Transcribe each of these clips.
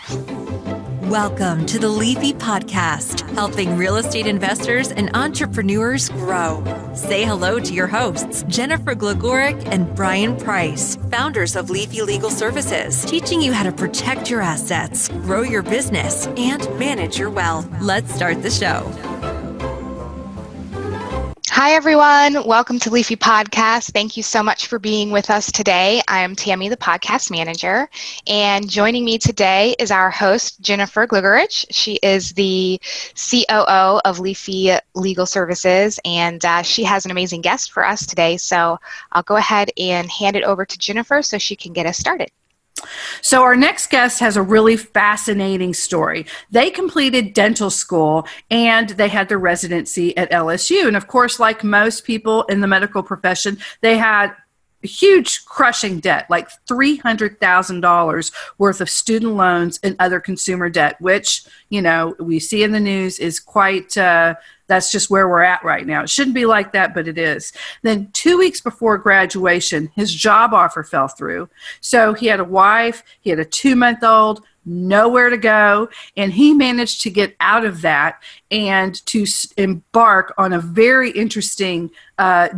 Welcome to the Leafy podcast, helping real estate investors and entrepreneurs grow. Say hello to your hosts, Jennifer Gligoric and Brian Price, founders of Leafy Legal Services, teaching you how to protect your assets, grow your business, and manage your wealth. Let's start the show. Hi, everyone. Welcome to Leafy Podcast. Thank you so much for being with us today. I am Tammy, the podcast manager, and joining me today is our host, Jennifer Gligoric. She is the COO of Leafy Legal Services, and she has an amazing guest for us today. So I'll go ahead and hand it over to Jennifer so she can get us started. So our next guest has a really fascinating story. They completed dental school and they had their residency at LSU. And of course, like most people in the medical profession, they had huge crushing debt, like $300,000 worth of student loans and other consumer debt, which, you know, we see in the news is quite, that's just where we're at right now. It shouldn't be like that, but it is. Then 2 weeks before graduation, his job offer fell through. So he had a wife, he had a 2-month-old, nowhere to go, and he managed to get out of that and to embark on a very interesting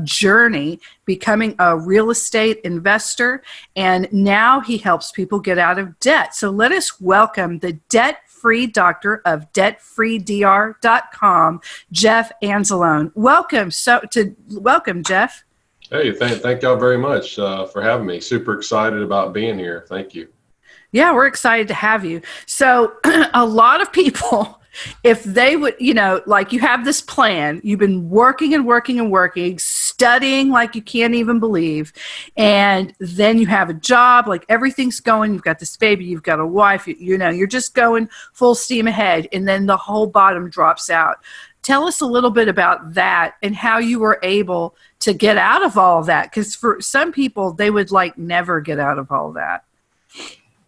journey, becoming a real estate investor, and now he helps people get out of debt. So let us welcome the debt-free doctor of debtfreedr.com, Jeff Anzalone. Welcome, Jeff. Hey, thank y'all very much for having me. Super excited about being here. Thank you. Yeah, we're excited to have you. So a lot of people, if they would, you know, like you have this plan, you've been working and working and working, studying like you can't even believe, and then you have a job, like everything's going, you've got this baby, you've got a wife, you know, you're just going full steam ahead, and then the whole bottom drops out. Tell us a little bit about that and how you were able to get out of all of that, because for some people, they would like never get out of all that.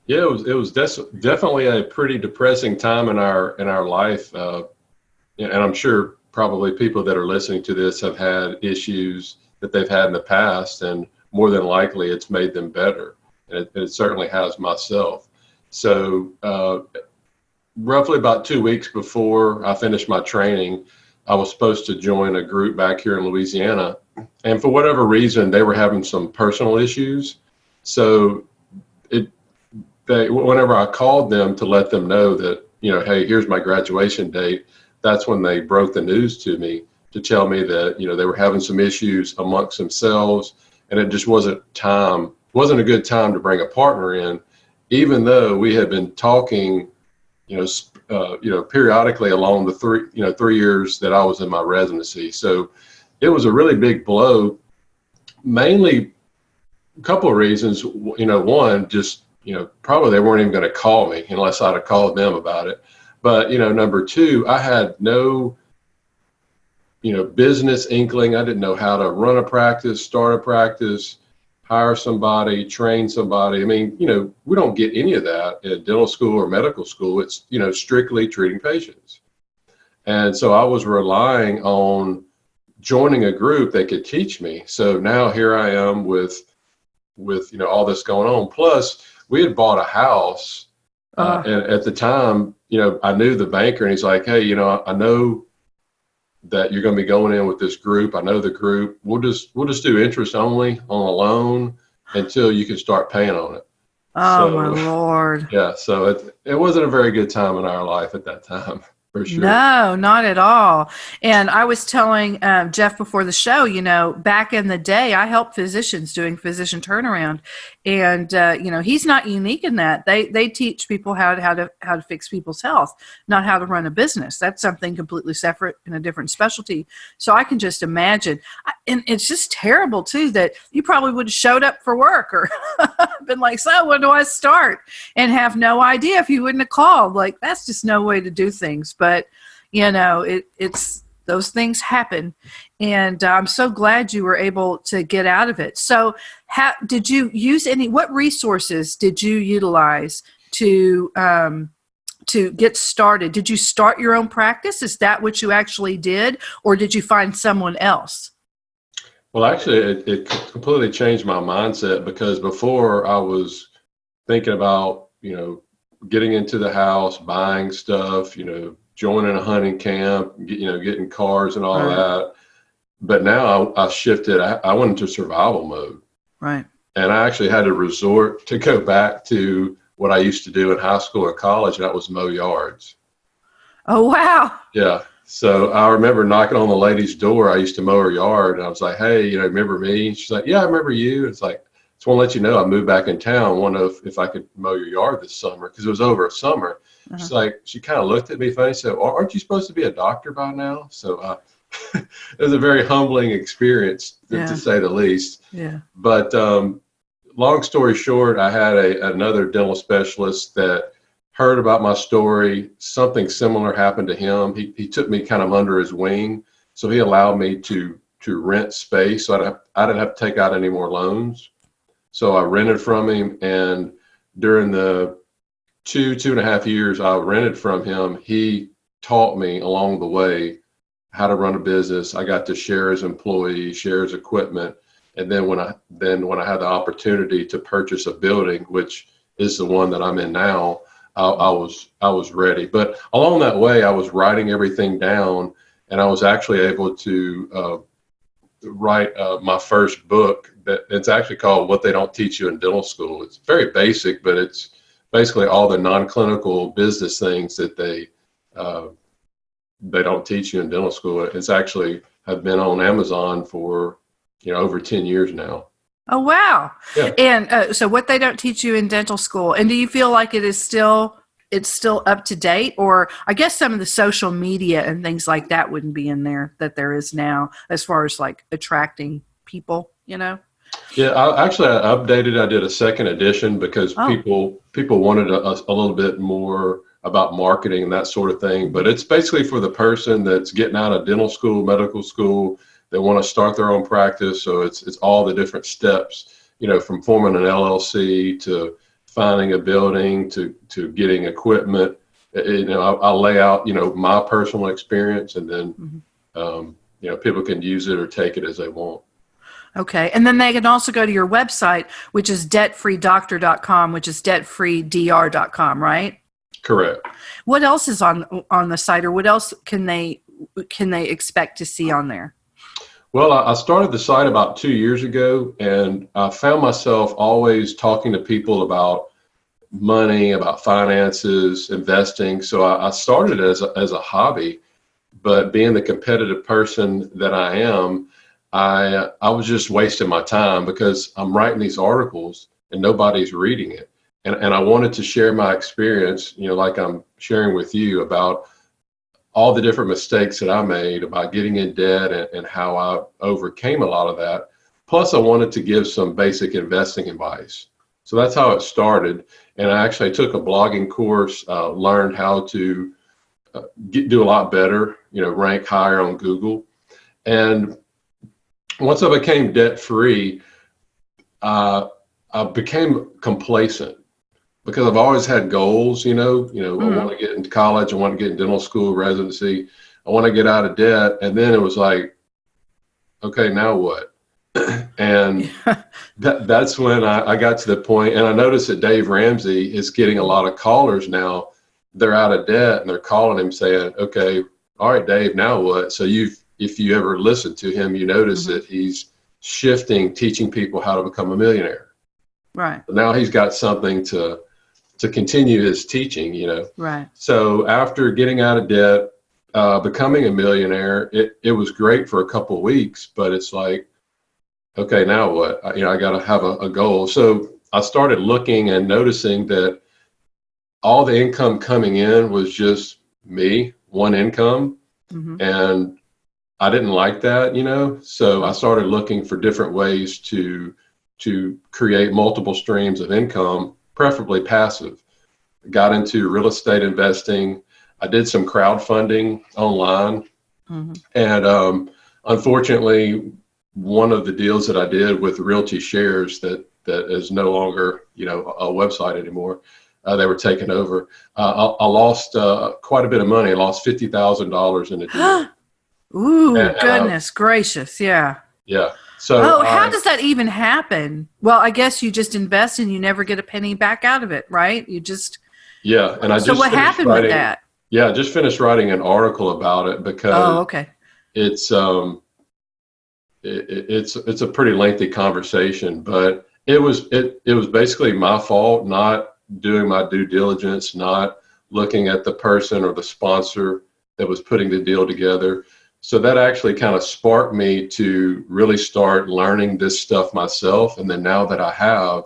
Yeah, it was definitely a pretty depressing time in our life, and I'm sure probably people that are listening to this have had issues that they've had in the past, and more than likely it's made them better, and it certainly has myself. So roughly about 2 weeks before I finished my training, I was supposed to join a group back here in Louisiana, and for whatever reason, they were having some personal issues. So whenever I called them to let them know that, you know, hey, here's my graduation date, that's when they broke the news to me to tell me that, you know, they were having some issues amongst themselves, and it just wasn't a good time to bring a partner in, even though we had been talking, periodically along the 3 years that I was in my residency. So it was a really big blow, mainly a couple of reasons. You know, one, just, you know, probably they weren't even going to call me unless I'd have called them about it. But, you know, number two, I had no, business inkling. I didn't know how to run a practice, start a practice, hire somebody, train somebody. I mean, you know, we don't get any of that at dental school or medical school. It's, strictly treating patients. And so I was relying on joining a group that could teach me. So now here I am with all this going on. Plus, we had bought a house, and at the time, I knew the banker, and he's like, hey, I know that you're going to be going in with this group. I know the group. We'll just do interest only on a loan until you can start paying on it. Oh, my Lord. Yeah, so it wasn't a very good time in our life at that time. For sure. No, not at all. And I was telling Jeff before the show, back in the day, I helped physicians doing physician turnaround. And, he's not unique in that. They teach people how to fix people's health, not how to run a business. That's something completely separate in a different specialty. So I can just imagine. And it's just terrible, too, that you probably would have showed up for work or been like, so when do I start? And have no idea if you wouldn't have called. Like, that's just no way to do things. But, it's those things happen. And I'm so glad you were able to get out of it. So did you use what resources did you utilize to get started? Did you start your own practice? Is that what you actually did? Or did you find someone else? Well, actually, it completely changed my mindset, because before I was thinking about, getting into the house, buying stuff, joining a hunting camp, getting cars and all that. But now I shifted. I went into survival mode. Right. And I actually had to resort to go back to what I used to do in high school and college, and that was mow yards. Oh, wow. Yeah. So I remember knocking on the lady's door. I used to mow her yard, and I was like, hey, remember me? She's like, yeah, I remember you. It's like, just want to let you know I moved back in town. Want to know if I could mow your yard this summer, because it was over a summer. She's like, she kind of looked at me funny, said, aren't you supposed to be a doctor by now? So it was a very humbling experience, to say the least. Yeah. But long story short, I had another dental specialist that heard about my story. Something similar happened to him. He took me kind of under his wing. So he allowed me to rent space. So I didn't have to take out any more loans. So I rented from him. And during the 2.5 years I rented from him, he taught me along the way how to run a business. I got to share his employees, share his equipment. And then when I had the opportunity to purchase a building, which is the one that I'm in now, I was ready. But along that way, I was writing everything down, and I was actually able to write my first book. That it's actually called "What They Don't Teach You in Dental School." It's very basic, but it's basically all the non-clinical business things that they don't teach you in dental school. It's actually have been on Amazon for over 10 years now. Oh, wow. Yeah. And so what they don't teach you in dental school, and do you feel like it's still up to date? Or I guess some of the social media and things like that wouldn't be in there that there is now, as far as like attracting people, Yeah, I updated. I did a second edition because people wanted a little bit more about marketing and that sort of thing. But it's basically for the person that's getting out of dental school, medical school. They want to start their own practice. So it's all the different steps, from forming an LLC to finding a building to getting equipment. I'll lay out, my personal experience, and then, people can use it or take it as they want. Okay. And then they can also go to your website, which is debtfreedoctor.com, which is debtfreedr.com, right? Correct. What else is on the site, or what else can they expect to see on there? Well, I started the site about 2 years ago, and I found myself always talking to people about money, about finances, investing. So I started it as a hobby, but being the competitive person that I am, I was just wasting my time because I'm writing these articles and nobody's reading it. And I wanted to share my experience, like I'm sharing with you about all the different mistakes that I made about getting in debt and how I overcame a lot of that. Plus, I wanted to give some basic investing advice. So that's how it started. And I actually took a blogging course, learned how to do a lot better, rank higher on Google. And once I became debt-free, I became complacent. Because I've always had goals, I want to get into college, I want to get in dental school, residency, I want to get out of debt. And then it was like, okay, now what? And that's when I got to the point, and I noticed that Dave Ramsey is getting a lot of callers now. They're out of debt and they're calling him saying, okay, all right, Dave, now what? So if you ever listen to him, you notice that he's shifting, teaching people how to become a millionaire. Right. Now he's got something to continue his teaching, Right. So after getting out of debt, becoming a millionaire, it was great for a couple of weeks, but it's like, okay, now what? I got to have a goal. So I started looking and noticing that all the income coming in was just me, one income. And I didn't like that, so I started looking for different ways to create multiple streams of income, preferably passive. Got into real estate investing. I did some crowdfunding online. And unfortunately, one of the deals that I did with Realty Shares that is no longer, a website anymore, they were taken over. I lost quite a bit of money. I lost $50,000 in a deal. Ooh, goodness gracious. Yeah. Yeah. So how does that even happen? Well, I guess you just invest and you never get a penny back out of it, right? You just Yeah, and I So just what finished happened with writing. that? Yeah, I just finished writing an article about it Oh, because okay. it's it's a pretty lengthy conversation, but it was basically my fault not doing my due diligence, not looking at the person or the sponsor that was putting the deal together. So that actually kind of sparked me to really start learning this stuff myself. And then now that I have,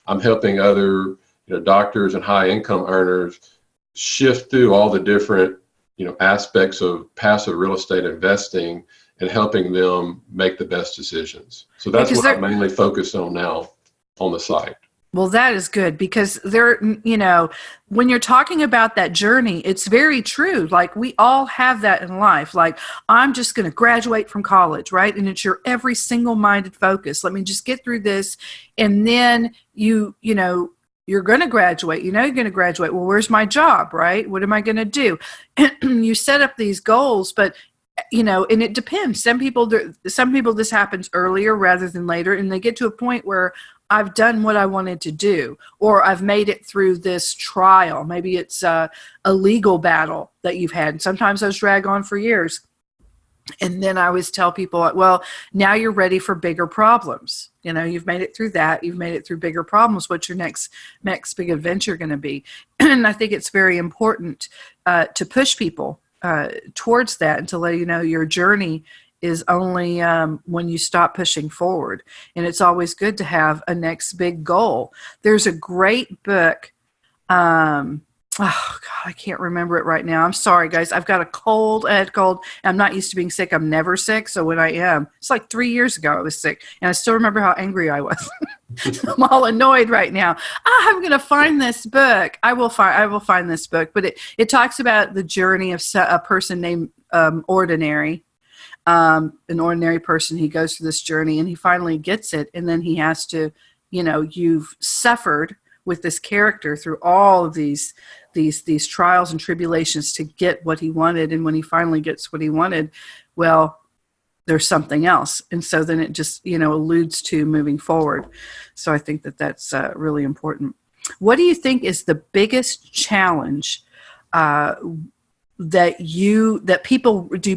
I'm helping other, doctors and high income earners shift through all the different, aspects of passive real estate investing and helping them make the best decisions. So Yeah, that's because what I'm mainly focused on now on the site. well, that is good because when you're talking about that journey, it's very true. Like we all have that in life. Like I'm just going to graduate from college, right? And it's your every single-minded focus. Let me just get through this, and then you're going to graduate. You're going to graduate. Well, where's my job, right? What am I going to do? You set up these goals, but and it depends. Some people this happens earlier rather than later, and they get to a point where I've done what I wanted to do, or I've made it through this trial. Maybe it's a legal battle that you've had. And sometimes those drag on for years. And then I always tell people, well, now you're ready for bigger problems. You've made it through that. You've made it through bigger problems. What's your next big adventure going to be? And I think it's very important to push people towards that and to let you know your journey is only when you stop pushing forward. And it's always good to have a next big goal. There's a great book. Oh God, I can't remember it right now. I'm sorry, guys. I've got a cold. I had a cold. I'm not used to being sick. I'm never sick. So when I am, it's like 3 years ago I was sick. And I still remember how angry I was. I'm all annoyed right now. I'm going to find this book. I will find this book. But it talks about the journey of a person named Ordinary. An ordinary person. He goes through this journey and he finally gets it. And then he has to, you've suffered with this character through all of these trials and tribulations to get what he wanted. And when he finally gets what he wanted, well, there's something else. And so then it just, alludes to moving forward. So I think that's really important. What do you think is the biggest challenge that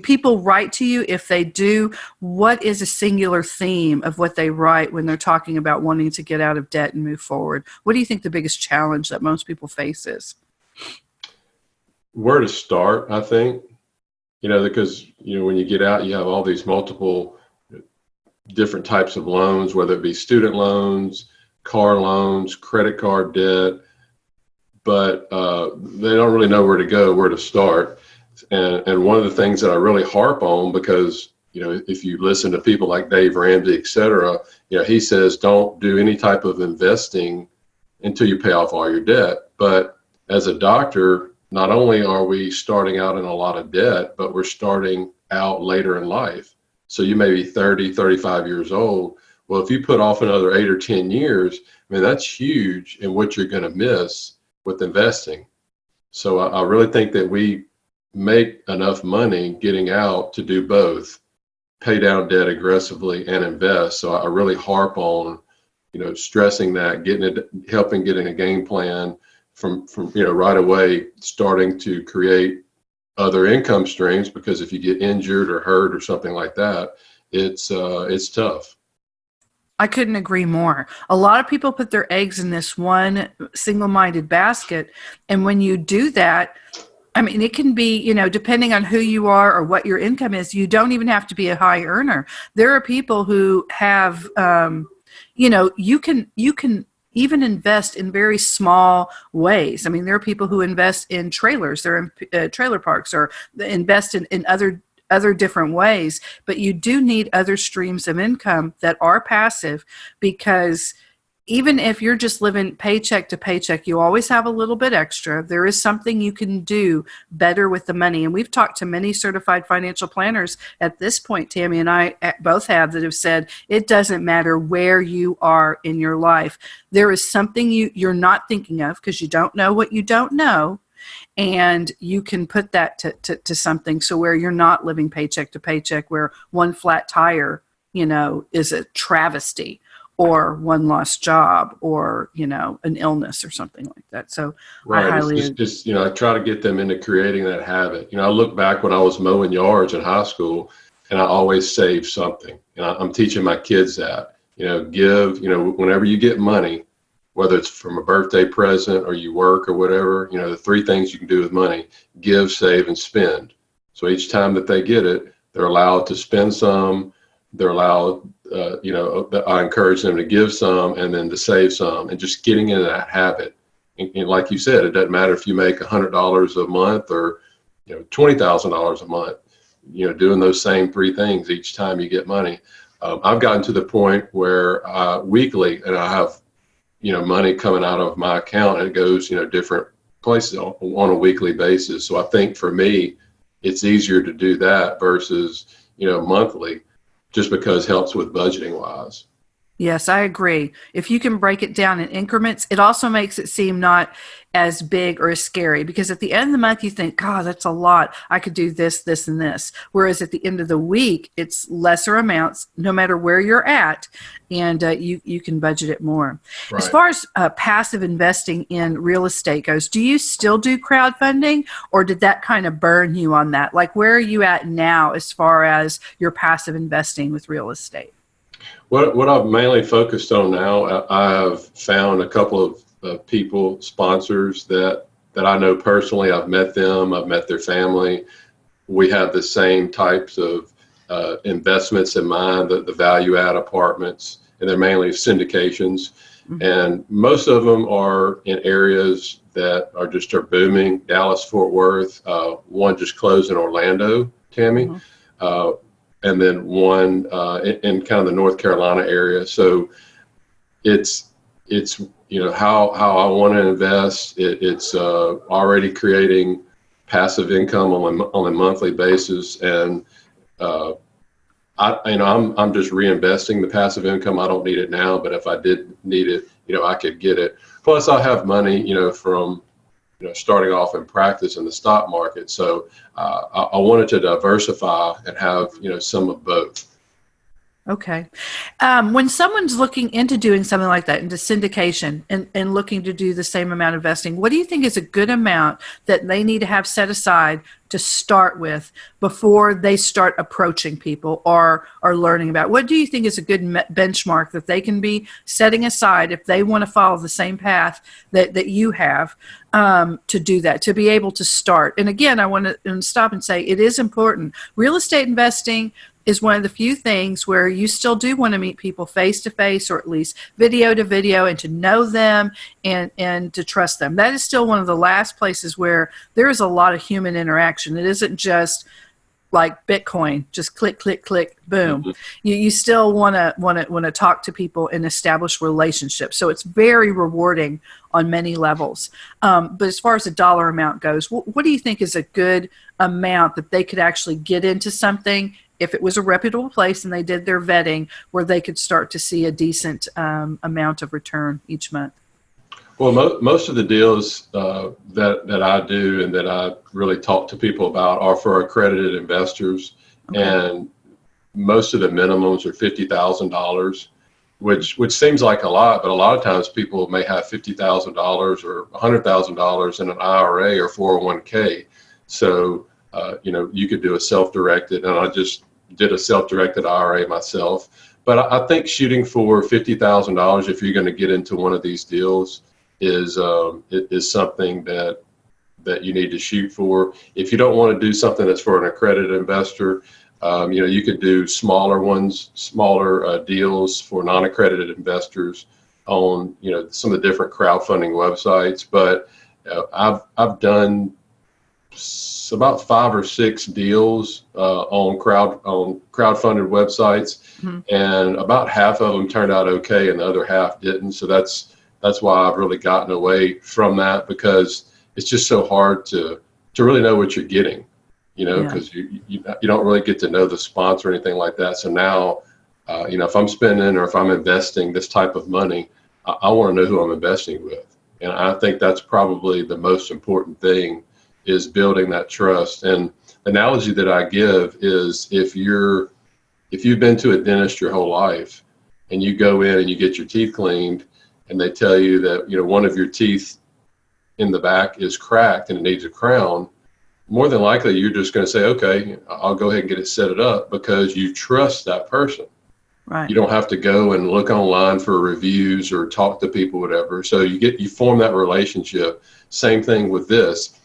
people write to you? If they do, what is a singular theme of what they write when they're talking about wanting to get out of debt and move forward? What do you think the biggest challenge that most people face is? Where to start, I think, because, when you get out, you have all these multiple different types of loans, whether it be student loans, car loans, credit card debt, but they don't really know where to start. And one of the things that I really harp on, because, if you listen to people like Dave Ramsey, et cetera, he says, don't do any type of investing until you pay off all your debt. But as a doctor, not only are we starting out in a lot of debt, but we're starting out later in life. So you may be 30, 35 years old. Well, if you put off another 8 or 10 years, that's huge in what you're going to miss with investing. So I really think that we make enough money getting out to do both, pay down debt aggressively and invest. So I really harp on, stressing that, helping getting a game plan from right away, starting to create other income streams, because if you get injured or hurt or something like that, it's tough. I couldn't agree more. A lot of people put their eggs in this one single-minded basket. And when you do that, it can be, depending on who you are or what your income is, you don't even have to be a high earner. There are people who have, you can even invest in very small ways. There are people who invest in trailers, they're in trailer parks, or invest in other different ways, but you do need other streams of income that are passive, because even if you're just living paycheck to paycheck, you always have a little bit extra. There is something you can do better with the money. And we've talked to many certified financial planners at this point, Tammy and I both have, that have said it doesn't matter where you are in your life. There is something you're not thinking of because you don't know what you don't know. And you can put that to something, so where you're not living paycheck to paycheck, where one flat tire, is a travesty, or one lost job or, an illness or something like that. So right. I highly it's just, I try to get them into creating that habit. I look back when I was mowing yards in high school, and I always save something. And I'm teaching my kids that, give, whenever you get money, whether it's from a birthday present or you work or whatever, the three things you can do with money: give, save, and spend. So each time that they get it, they're allowed to spend some. They're allowed, I encourage them to give some and then to save some, and just getting into that habit. And like you said, it doesn't matter if you make $100 a month or, $20,000 a month, doing those same three things each time you get money. I've gotten to the point where weekly, and I have, money coming out of my account, and it goes, different places on a weekly basis. So I think for me, it's easier to do that versus, monthly, just because it helps with budgeting wise. Yes, I agree. If you can break it down in increments, it also makes it seem not as big or as scary, because at the end of the month, you think, God, that's a lot. I could do this, this, and this. Whereas at the end of the week, it's lesser amounts, no matter where you're at, and you can budget it more. Right. As far as passive investing in real estate goes, do you still do crowdfunding, or did that kind of burn you on that? Like, where are you at now as far as your passive investing with real estate? What I've mainly focused on now, I have found a couple of people, sponsors that I know personally. I've met them. I've met their family. We have the same types of investments in mind, the value add apartments, and they're mainly syndications. Mm-hmm. And most of them are in areas that are booming. Dallas, Fort Worth, one just closed in Orlando, Tammy. Mm-hmm. And then one in kind of the North Carolina area. So it's how I want to invest. It's already creating passive income on a monthly basis, and I'm just reinvesting the passive income. I don't need it now, but if I did need it, I could get it. Plus, I have money, from starting off in practice in the stock market. So I wanted to diversify and have, some of both. Okay. When someone's looking into doing something like that, into syndication and looking to do the same amount of investing, what do you think is a good amount that they need to have set aside to start with before they start approaching people or learning about? What do you think is a good benchmark that they can be setting aside if they want to follow the same path that you have to do that, to be able to start? And again, I want to stop and say it is important. Real estate investing is one of the few things where you still do want to meet people face to face, or at least video to video, and to know them and to trust them. That is still one of the last places where there is a lot of human interaction. It isn't just like Bitcoin, just click, click, click, boom. Mm-hmm. You still want to talk to people and establish relationships. So it's very rewarding on many levels. But as far as the dollar amount goes, what do you think is a good amount that they could actually get into something, if it was a reputable place and they did their vetting, where they could start to see a decent amount of return each month? Well, most of the deals that I do and that I really talk to people about are for accredited investors. Okay. And most of the minimums are $50,000, which seems like a lot, but a lot of times people may have $50,000 or $100,000 in an IRA or 401k. So, you could do a self-directed, and I just did a self-directed IRA myself. But I think shooting for $50,000 if you're going to get into one of these deals is something that you need to shoot for. If you don't want to do something that's for an accredited investor, you could do smaller ones, smaller deals for non-accredited investors on some of the different crowdfunding websites. But I've done about 5 or 6 deals on crowdfunded websites, mm-hmm. and about half of them turned out okay, and the other half didn't. So that's why I've really gotten away from that, because it's just so hard to really know what you're getting, because you don't really get to know the sponsor or anything like that. So now, if I'm spending or if I'm investing this type of money, I want to know who I'm investing with, and I think that's probably the most important thing, is building that trust. And the analogy that I give is if you've been to a dentist your whole life, and you go in and you get your teeth cleaned, and they tell you that, one of your teeth in the back is cracked and it needs a crown, more than likely you're just going to say, okay, I'll go ahead and get it set it up, because you trust that person. Right. You don't have to go and look online for reviews or talk to people, whatever. So you form that relationship. Same thing with this.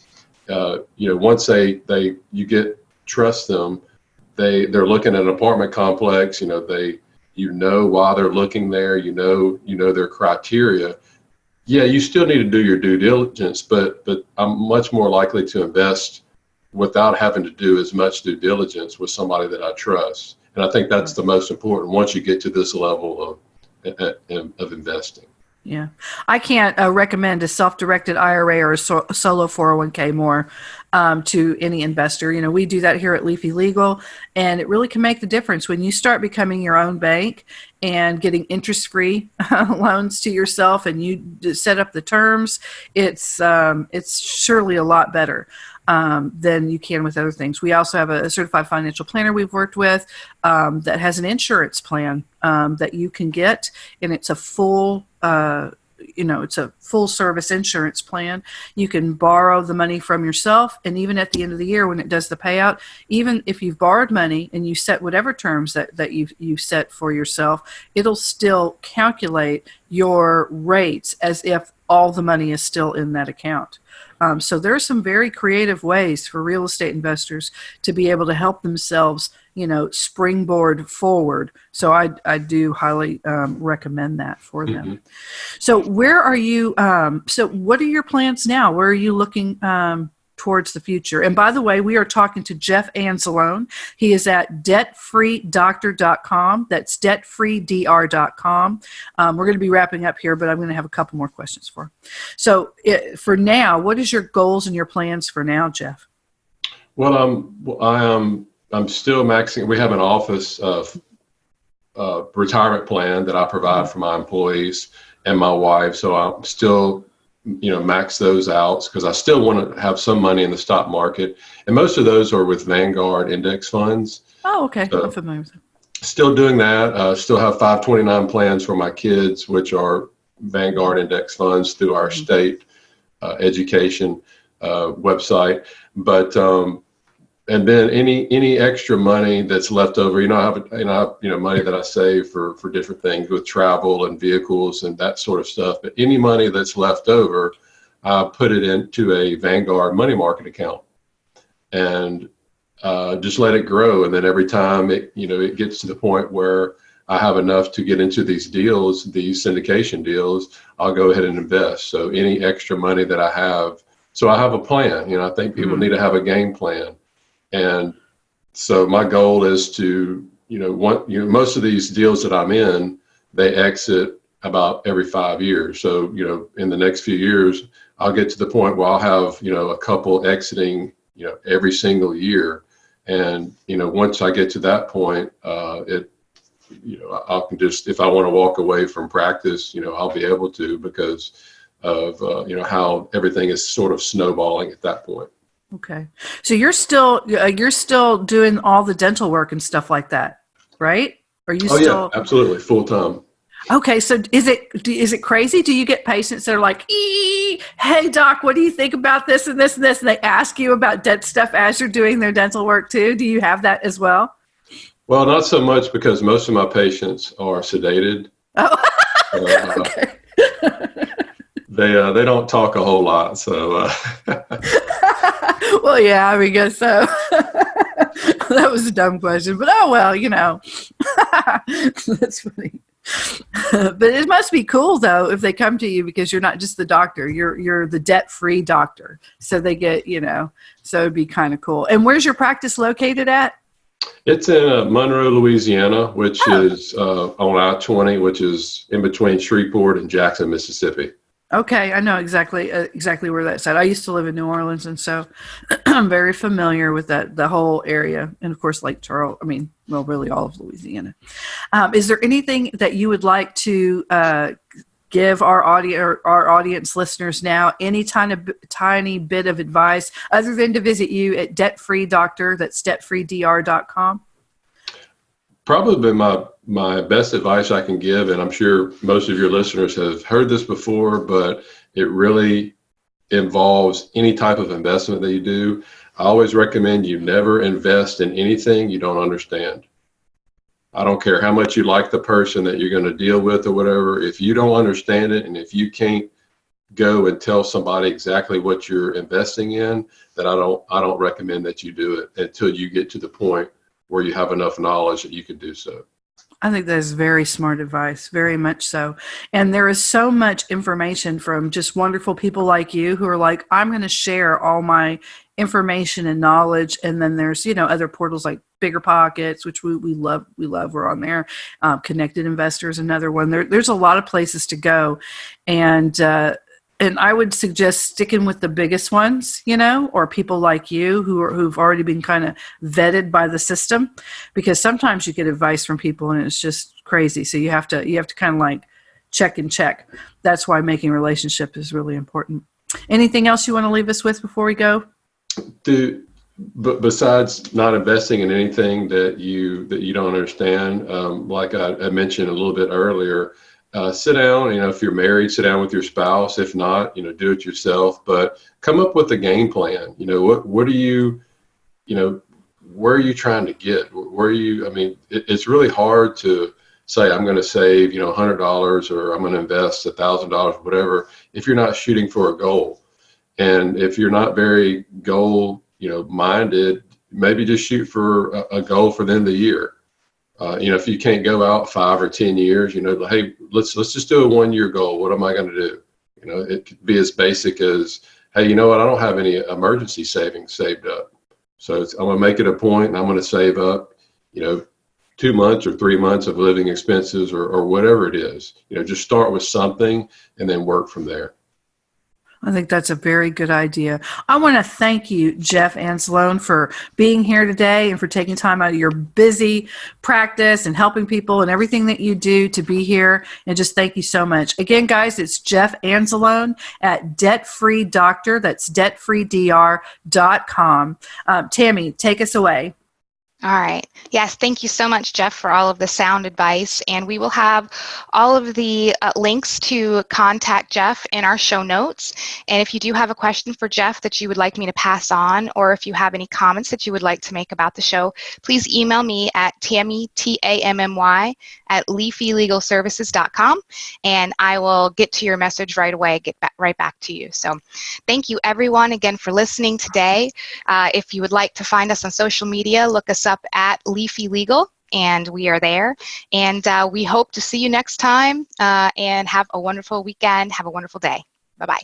Once you trust them, they're looking at an apartment complex. Why they're looking there. Their criteria. Yeah, you still need to do your due diligence, but I'm much more likely to invest without having to do as much due diligence with somebody that I trust. And I think that's the most important once you get to this level of investing. Yeah. I can't recommend a self-directed IRA or a solo 401k more to any investor. We do that here at Leafy Legal, and it really can make the difference when you start becoming your own bank and getting interest-free loans to yourself, and you set up the terms. It's surely a lot better than you can with other things. We also have a certified financial planner we've worked with that has an insurance plan that you can get, and it's a full it's a full service insurance plan. You can borrow the money from yourself, and even at the end of the year when it does the payout, even if you've borrowed money and you set whatever terms that you set for yourself, it'll still calculate your rates as if all the money is still in that account. So there are some very creative ways for real estate investors to be able to help themselves, springboard forward. So I do highly recommend that for them. Mm-hmm. So where are you? So what are your plans now? Where are you looking towards the future? And by the way, we are talking to Jeff Anzalone. He is at debtfreedoctor.com. That's debtfreedr.com. We're going to be wrapping up here, but I'm going to have a couple more questions for him. So for now, what is your goals and your plans for now, Jeff? Well, I'm still maxing. We have an office retirement plan that I provide for my employees and my wife. So I'm still max those out because I still want to have some money in the stock market. And most of those are with Vanguard index funds. Oh, okay. So I'm familiar with them. Still doing that. Still have 529 plans for my kids, which are Vanguard index funds through our state education website. But and then any extra money that's left over, I have money that I save for different things with travel and vehicles and that sort of stuff. But any money that's left over, I put it into a Vanguard money market account and just let it grow. And then every time it gets to the point where I have enough to get into these deals, these syndication deals, I'll go ahead and invest. So any extra money that I have, so I have a plan. I think people need to have a game plan. And so my goal is to, most of these deals that I'm in, they exit about every 5 years. So, in the next few years, I'll get to the point where I'll have, a couple exiting, every single year. And, once I get to that point, I can just, if I want to walk away from practice, I'll be able to because of, how everything is sort of snowballing at that point. Okay. So you're still doing all the dental work and stuff like that, right? Are you still? Yeah, absolutely. Full time. Okay. So is it crazy? Do you get patients that are like, hey doc, what do you think about this and this and this? And they ask you about dent stuff as you're doing their dental work too. Do you have that as well? Well, not so much because most of my patients are sedated. Oh, okay. They don't talk a whole lot. So. Well, yeah, I guess so. That was a dumb question, but oh well, that's funny. But it must be cool though if they come to you because you're not just the doctor, you're the debt-free doctor. So they get, so it'd be kind of cool. And where's your practice located at? It's in Monroe, Louisiana, which is on I-20, which is in between Shreveport and Jackson, Mississippi. Okay, I know exactly where that's at. I used to live in New Orleans, and so I'm very familiar with the whole area, and of course Lake Charles. Really all of Louisiana. Is there anything that you would like to give our audience listeners now? Any tiny bit of advice other than to visit you at Debt Free Doctor? That's debtfreedr.com. Probably my best advice I can give, and I'm sure most of your listeners have heard this before, but it really involves any type of investment that you do. I always recommend you never invest in anything you don't understand. I don't care how much you like the person that you're going to deal with or whatever. If you don't understand it, and if you can't go and tell somebody exactly what you're investing in, then I don't recommend that you do it until you get to the point where you have enough knowledge that you can do so. I think that is very smart advice, very much so. And there is so much information from just wonderful people like you who are like, I'm going to share all my information and knowledge. And then there's, other portals like Bigger Pockets, which we love. We're on there. Connected Investor is another one. There's a lot of places to go. And I would suggest sticking with the biggest ones, or people like you who've already been kind of vetted by the system, because sometimes you get advice from people and it's just crazy. So you have to kind of like check and check. That's why making a relationship is really important. Anything else you want to leave us with before we go? But besides not investing in anything that you don't understand, like I mentioned a little bit earlier, sit down, if you're married, sit down with your spouse. If not, do it yourself, but come up with a game plan. What are you, where are you trying to get? It's really hard to say, I'm going to save, $100 or I'm going to invest $1,000, whatever, if you're not shooting for a goal. And if you're not very goal, minded, maybe just shoot for a goal for the end of the year. If you can't go out 5 or 10 years, hey, let's just do a 1-year goal. What am I going to do? It could be as basic as, hey, I don't have any emergency savings saved up. So I'm going to make it a point and I'm going to save up, 2 months or 3 months of living expenses or whatever it is. Just start with something and then work from there. I think that's a very good idea. I want to thank you, Jeff Anzalone, for being here today and for taking time out of your busy practice and helping people and everything that you do to be here. And just thank you so much. Again, guys, it's Jeff Anzalone at Debt Free Doctor. That's debtfreedr.com. Tammy, take us away. All right. Yes, thank you so much, Jeff, for all of the sound advice. And we will have all of the links to contact Jeff in our show notes. And if you do have a question for Jeff that you would like me to pass on, or if you have any comments that you would like to make about the show, please email me at Tammy, Tammy, at leafylegalservices.com, and I will get to your message right away, right back to you. So thank you, everyone, again, for listening today. If you would like to find us on social media, look us up at Leafy Legal, and we are there. And we hope to see you next time, and have a wonderful weekend. Have a wonderful day. Bye-bye.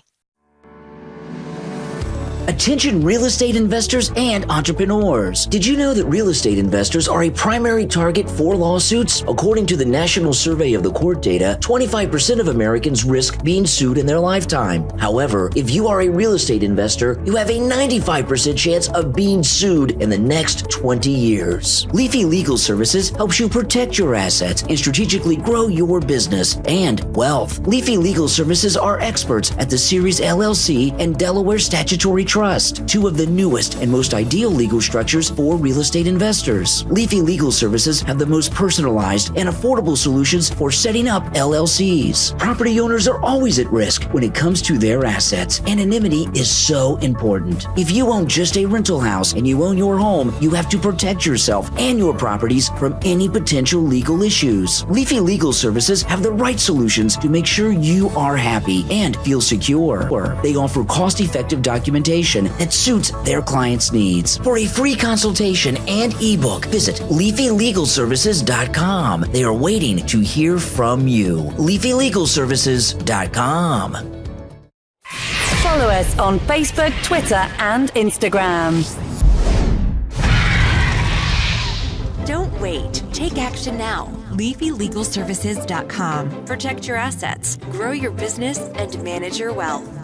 Attention real estate investors and entrepreneurs. Did you know that real estate investors are a primary target for lawsuits? According to the National Survey of the Court data, 25% of Americans risk being sued in their lifetime. However, if you are a real estate investor, you have a 95% chance of being sued in the next 20 years. Leafy Legal Services helps you protect your assets and strategically grow your business and wealth. Leafy Legal Services are experts at the Series LLC and Delaware Statutory Trust, two of the newest and most ideal legal structures for real estate investors. Leafy Legal Services have the most personalized and affordable solutions for setting up LLCs. Property owners are always at risk when it comes to their assets. Anonymity is so important. If you own just a rental house and you own your home, you have to protect yourself and your properties from any potential legal issues. Leafy Legal Services have the right solutions to make sure you are happy and feel secure. They offer cost-effective documentation that suits their clients' needs. For a free consultation and ebook, visit leafylegalservices.com. They are waiting to hear from you. leafylegalservices.com. Follow us on Facebook, Twitter, and Instagram. Don't wait. Take action now. LeafyLegalServices.com. Protect your assets, grow your business, and manage your wealth.